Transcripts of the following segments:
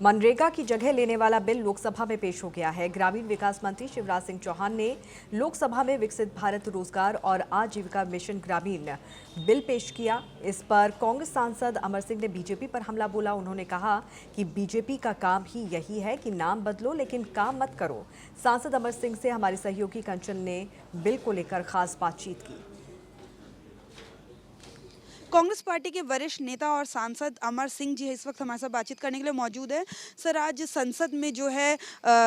मनरेगा की जगह लेने वाला बिल लोकसभा में पेश हो गया है। ग्रामीण विकास मंत्री शिवराज सिंह चौहान ने लोकसभा में विकसित भारत रोजगार और आजीविका मिशन ग्रामीण बिल पेश किया। इस पर कांग्रेस सांसद अमर सिंह ने बीजेपी पर हमला बोला। उन्होंने कहा कि बीजेपी का काम ही यही है कि नाम बदलो लेकिन काम मत करो। सांसद अमर सिंह से हमारी सहयोगी कंचन ने बिल को लेकर खास बातचीत की। कांग्रेस पार्टी के वरिष्ठ नेता और सांसद अमर सिंह जी इस वक्त हमारे साथ बातचीत करने के लिए मौजूद है। सर, आज संसद में जो है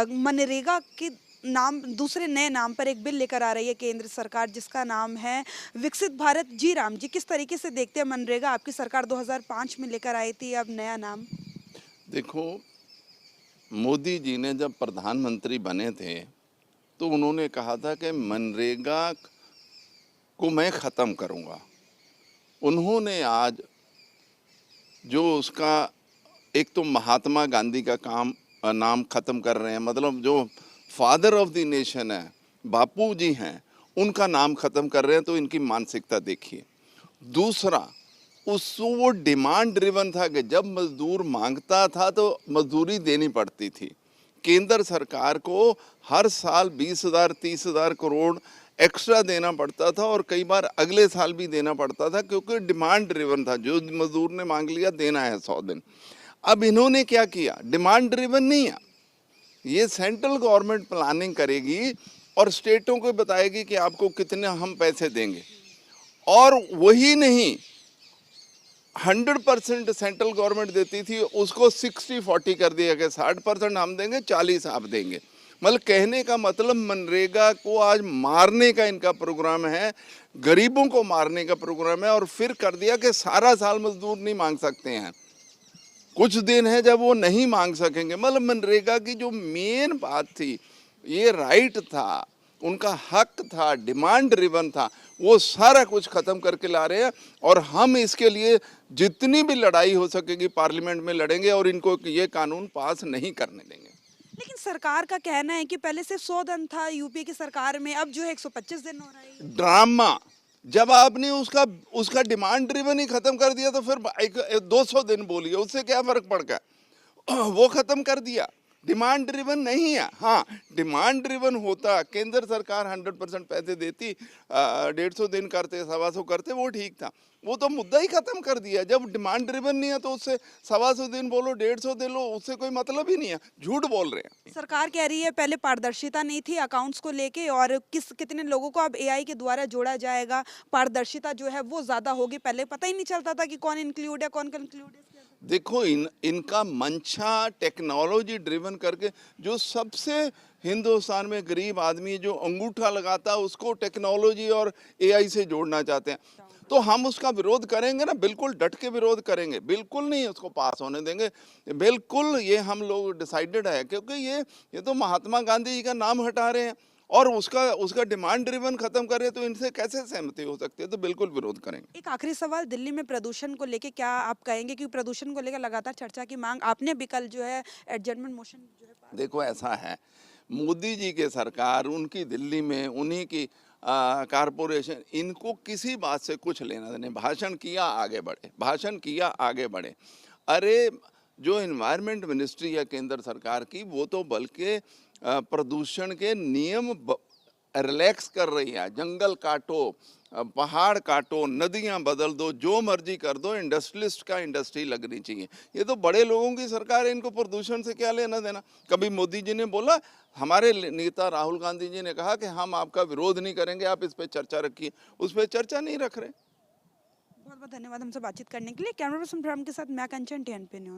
मनरेगा के नाम दूसरे नए नाम पर एक बिल लेकर आ रही है केंद्र सरकार, जिसका नाम है विकसित भारत। जी राम जी, किस तरीके से देखते हैं मनरेगा? आपकी सरकार 2005 में लेकर आई थी, अब नया नाम। देखो, मोदी जी ने जब प्रधानमंत्री बने थे तो उन्होंने कहा था कि मनरेगा को मैं ख़त्म करूंगा। उन्होंने आज जो उसका एक तो महात्मा गांधी का नाम ख़त्म कर रहे हैं, मतलब जो फादर ऑफ द नेशन है, बापू जी हैं, उनका नाम ख़त्म कर रहे हैं। तो इनकी मानसिकता देखिए। दूसरा, वो डिमांड ड्रिवन था कि जब मजदूर मांगता था तो मजदूरी देनी पड़ती थी। केंद्र सरकार को हर साल 20,000 30,000 करोड़ एक्स्ट्रा देना पड़ता था और कई बार अगले साल भी देना पड़ता था, क्योंकि डिमांड ड्रिवन था। जो मजदूर ने मांग लिया देना है 100 दिन। अब इन्होंने क्या किया? डिमांड ड्रिवन नहीं है, ये सेंट्रल गवर्नमेंट प्लानिंग करेगी और स्टेटों को बताएगी कि आपको कितने हम पैसे देंगे। और वही नहीं, 100% सेंट्रल गवर्नमेंट देती थी, उसको 60-40 कर दिया कि 60% हम देंगे, 40 आप देंगे। मतलब कहने का मतलब मनरेगा को आज मारने का इनका प्रोग्राम है, गरीबों को मारने का प्रोग्राम है। और फिर कर दिया कि सारा साल मजदूर नहीं मांग सकते हैं, कुछ दिन है जब वो नहीं मांग सकेंगे। मतलब मनरेगा की जो मेन बात थी, ये राइट था, उनका हक था, डिमांड ड्रिवन था, वो सारा कुछ खत्म करके ला रहे हैं। और हम इसके लिए जितनी भी लड़ाई हो सकेगी पार्लियामेंट में लड़ेंगे और इनको ये कानून पास नहीं करने देंगे। लेकिन सरकार का कहना है कि पहले सिर्फ 100 दिन था यूपी की सरकार में, अब जो है 125 दिन हो रहा है। ड्रामा। जब आपने उसका डिमांड ड्रिवन ही खत्म कर दिया तो फिर 200 दिन बोलिए, उससे क्या फर्क पड़ गया? वो खत्म कर दिया। डिमांड ड्रिवन नहीं है। हाँ, डिमांड ड्रिवन होता, केंद्र सरकार 100% पैसे देती, 150 दिन करते, 125 करते, वो ठीक था। वो तो मुद्दा ही खत्म कर दिया। जब डिमांड ड्रिवन नहीं है तो उससे 125 दिन बोलो, 150 दे लो, उससे कोई मतलब ही नहीं है। झूठ बोल रहे हैं। सरकार कह रही है पहले पारदर्शिता नहीं थी अकाउंट्स को लेके, और कितने लोगों को अब एआई के द्वारा जोड़ा जाएगा, पारदर्शिता जो है वो ज्यादा होगी। पहले पता ही नहीं चलता था कि कौन इंक्लूड है, कौन कंक्लूड है। देखो, इनका मंशा टेक्नोलॉजी ड्रिवन करके, जो सबसे हिंदुस्तान में गरीब आदमी जो अंगूठा लगाता है उसको टेक्नोलॉजी और एआई से जोड़ना चाहते हैं। तो हम उसका विरोध करेंगे ना, बिल्कुल डट के विरोध करेंगे, बिल्कुल नहीं उसको पास होने देंगे। बिल्कुल ये हम लोग डिसाइडेड है, क्योंकि ये तो महात्मा गांधी जी का नाम हटा रहे हैं और उसका डिमांड ड्रिवन खत्म कर रहे हैं। तो इनसे कैसे सहमति हो सकती है? तो बिल्कुल विरोध करेंगे। एक आखिरी सवाल, दिल्ली में प्रदूषण को लेके क्या आप कहेंगे? क्योंकि प्रदूषण को लेकर लगातार चर्चा की मांग, आपने भी कल जो है एडजर्नमेंट मोशन जो है। देखो, ऐसा है, मोदी जी के सरकार, उनकी दिल्ली में, उन्हीं की कारपोरेशन, इनको किसी बात से कुछ लेना देना। भाषण किया आगे बढ़े, भाषण किया आगे बढ़े। अरे, जो एनवायरनमेंट मिनिस्ट्री है केंद्र सरकार की, वो तो बल्कि प्रदूषण के नियम रिलैक्स कर रही है। जंगल काटो, पहाड़ काटो, नदियां बदल दो, जो मर्जी कर दो, इंडस्ट्रियलिस्ट का इंडस्ट्री लगनी चाहिए। ये तो बड़े लोगों की सरकार है, इनको प्रदूषण से क्या लेना देना। कभी मोदी जी ने बोला, हमारे नेता राहुल गांधी जी ने कहा कि हम आपका विरोध नहीं करेंगे, आप इस पर चर्चा रखिए। उस पर चर्चा नहीं रख रहे। बहुत बहुत धन्यवाद हमसे बातचीत करने के लिए। कैमरा पर्सन के साथ मैं कंचन, TNP न्यूज़।